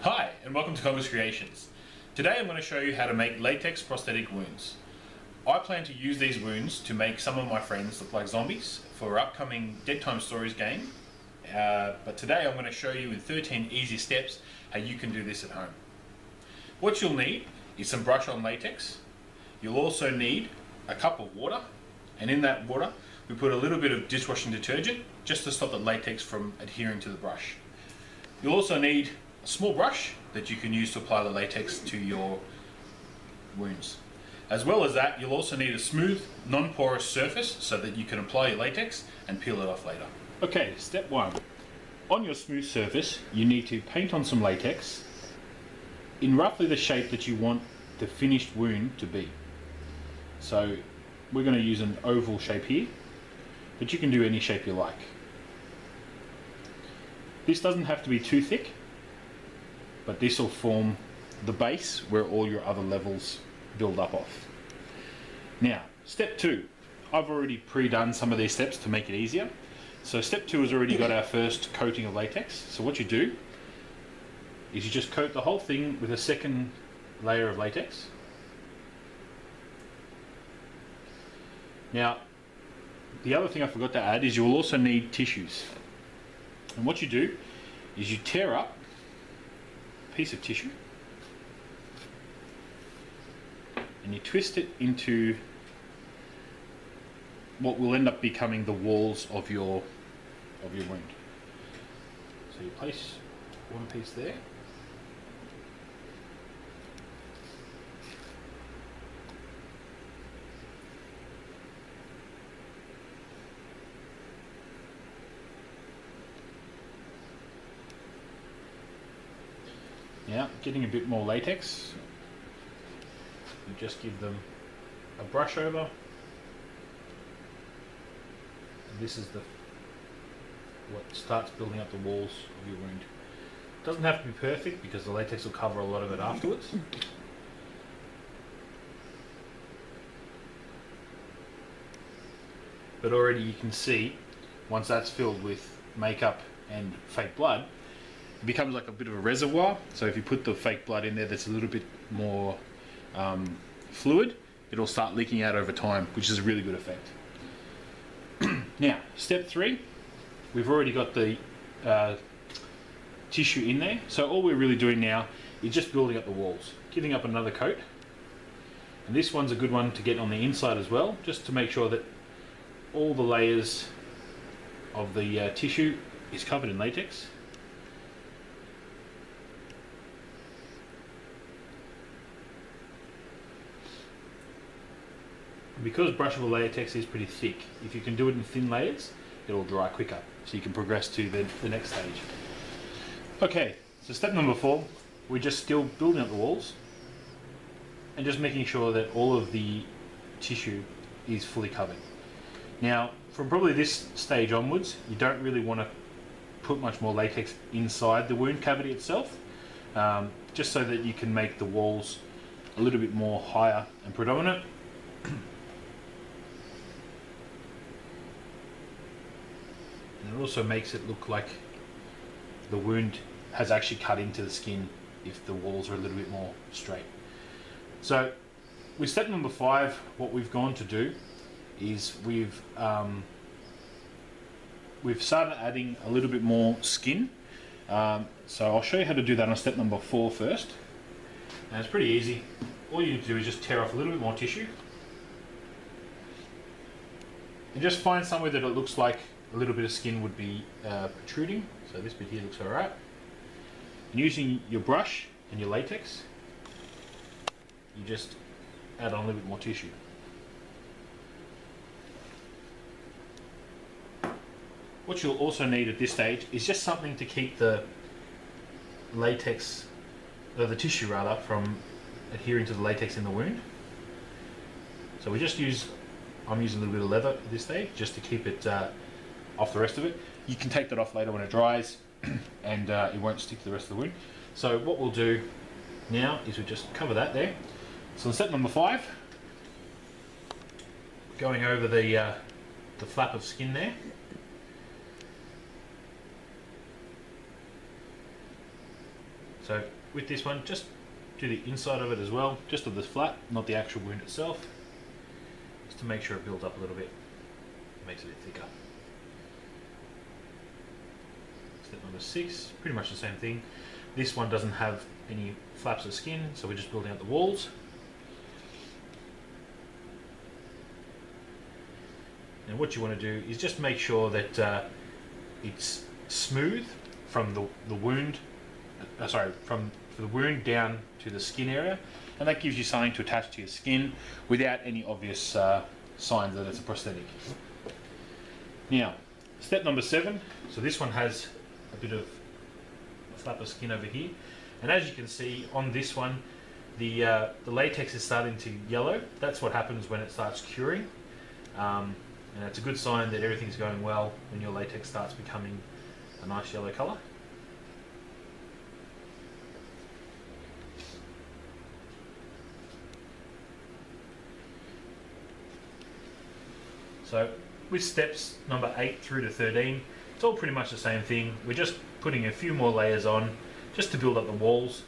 Hi, and welcome to Konga's Creations. Today I'm going to show you how to make latex prosthetic wounds. I plan to use these wounds to make some of my friends look like zombies for our upcoming Dead Time Stories game. But today I'm going to show you in 13 easy steps how you can do this at home. What you'll need is some brush on latex. You'll also need a cup of water, and in that water we put a little bit of dishwashing detergent just to stop the latex from adhering to the brush. You'll also need a small brush that you can use to apply the latex to your wounds. As well as that, you'll also need a smooth, non-porous surface so that you can apply your latex and peel it off later. Okay, step one. On your smooth surface, you need to paint on some latex in roughly the shape that you want the finished wound to be. So we're going to use an oval shape here, but you can do any shape you like. This doesn't have to be too thick, but this will form the base where all your other levels build up off. Now, step two. I've already pre-done some of these steps to make it easier. So step two has already got our first coating of latex. So what you do is you just coat the whole thing with a second layer of latex. Now, the other thing I forgot to add is you will also need tissues. And what you do is you tear up piece of tissue and you twist it into what will end up becoming the walls of your wound. So you place one piece there, now getting a bit more latex, you just give them a brush over, and this is what starts building up the walls of your wound. It doesn't have to be perfect because the latex will cover a lot of it afterwards. But already you can see, once that's filled with makeup and fake blood, it becomes like a bit of a reservoir. So if you put the fake blood in there that's a little bit more fluid, it'll start leaking out over time, which is a really good effect. Now, step three, we've already got the tissue in there. So all we're really doing now is just building up the walls, giving up another coat. And this one's a good one to get on the inside as well, just to make sure that all the layers of the tissue is covered in latex. Because brushable latex is pretty thick, if you can do it in thin layers, it'll dry quicker, so you can progress to the next stage. Okay, so step number 4, we're just still building up the walls and just making sure that all of the tissue is fully covered. Now, from probably this stage onwards, you don't really want to put much more latex inside the wound cavity itself, just so that you can make the walls a little bit more higher and predominant. And it also makes it look like the wound has actually cut into the skin if the walls are a little bit more straight. So with step number 5, what we've gone to do is we've started adding a little bit more skin. So I'll show you how to do that on step number 4 first. And it's pretty easy. All you need to do is just tear off a little bit more tissue and just find somewhere that it looks like a little bit of skin would be protruding. So this bit here looks alright. And using your brush and your latex, you just add on a little bit more tissue. What you'll also need at this stage is just something to keep the latex, or the tissue rather, from adhering to the latex in the wound. So we just I'm using a little bit of leather at this stage just to keep it off the rest of it. You can take that off later when it dries and it won't stick to the rest of the wound. So what we'll do now is we just cover that there. So in step number 5, going over the flap of skin there, So with this one, just do the inside of it as well, just of the flap, not the actual wound itself, just to make sure it builds up a little bit, makes it a bit thicker. Step number 6, pretty much the same thing. This one doesn't have any flaps of skin, so we're just building out the walls. And what you want to do is just make sure that it's smooth from the wound, from the wound down to the skin area, and that gives you something to attach to your skin without any obvious signs that it's a prosthetic. Now, step number 7. So this one has a bit of a flap of skin over here, and as you can see on this one, the latex is starting to yellow. That's what happens when it starts curing, and it's a good sign that everything's going well when your latex starts becoming a nice yellow colour. So with steps number 8 through to 13, it's all pretty much the same thing. We're just putting a few more layers on just to build up the walls.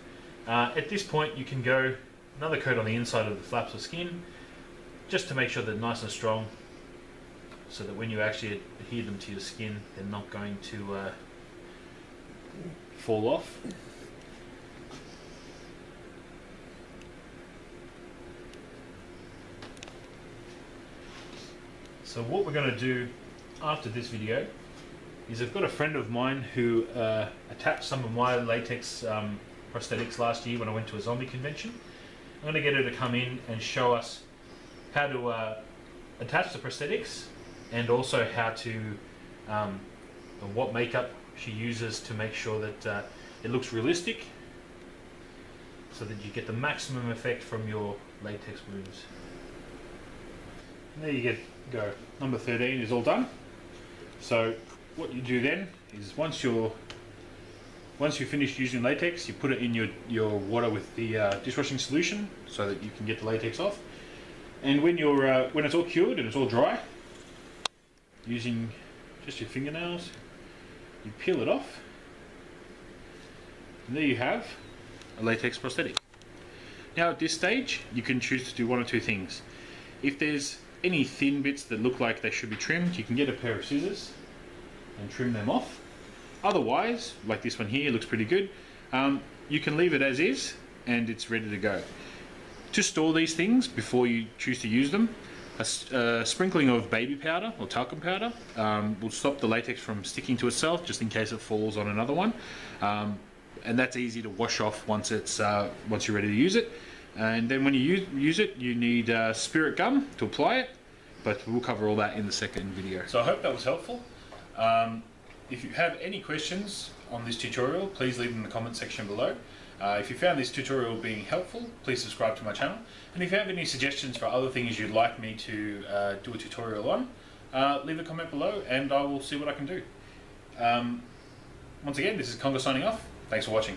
At this point you can go another coat on the inside of the flaps of skin just to make sure they're nice and strong, so that when you actually adhere them to your skin, they're not going to fall off. So what we're going to do after this video is, I've got a friend of mine who attached some of my latex prosthetics last year when I went to a zombie convention. I'm going to get her to come in and show us how to attach the prosthetics, and also how to what makeup she uses to make sure that it looks realistic, so that you get the maximum effect from your latex wounds. And there you go. Number 13 is all done. So what you do then is, once you finish using latex, you put it in your water with the dishwashing solution so that you can get the latex off. And when it's all cured and it's all dry, using just your fingernails, you peel it off, and there you have a latex prosthetic. Now at this stage, you can choose to do one or two things. If there's any thin bits that look like they should be trimmed, you can get a pair of scissors and trim them off. Otherwise, like this one here, looks pretty good. You can leave it as is and it's ready to go. To store these things before you choose to use them, a sprinkling of baby powder or talcum powder will stop the latex from sticking to itself, just in case it falls on another one. And that's easy to wash off once you're ready to use it. And then when you use it, you need spirit gum to apply it, but we'll cover all that in the second video. So I hope that was helpful. If you have any questions on this tutorial, please leave them in the comment section below. If you found this tutorial being helpful, please subscribe to my channel. And if you have any suggestions for other things you'd like me to do a tutorial on, leave a comment below and I will see what I can do. Once again, this is Konga signing off. Thanks for watching.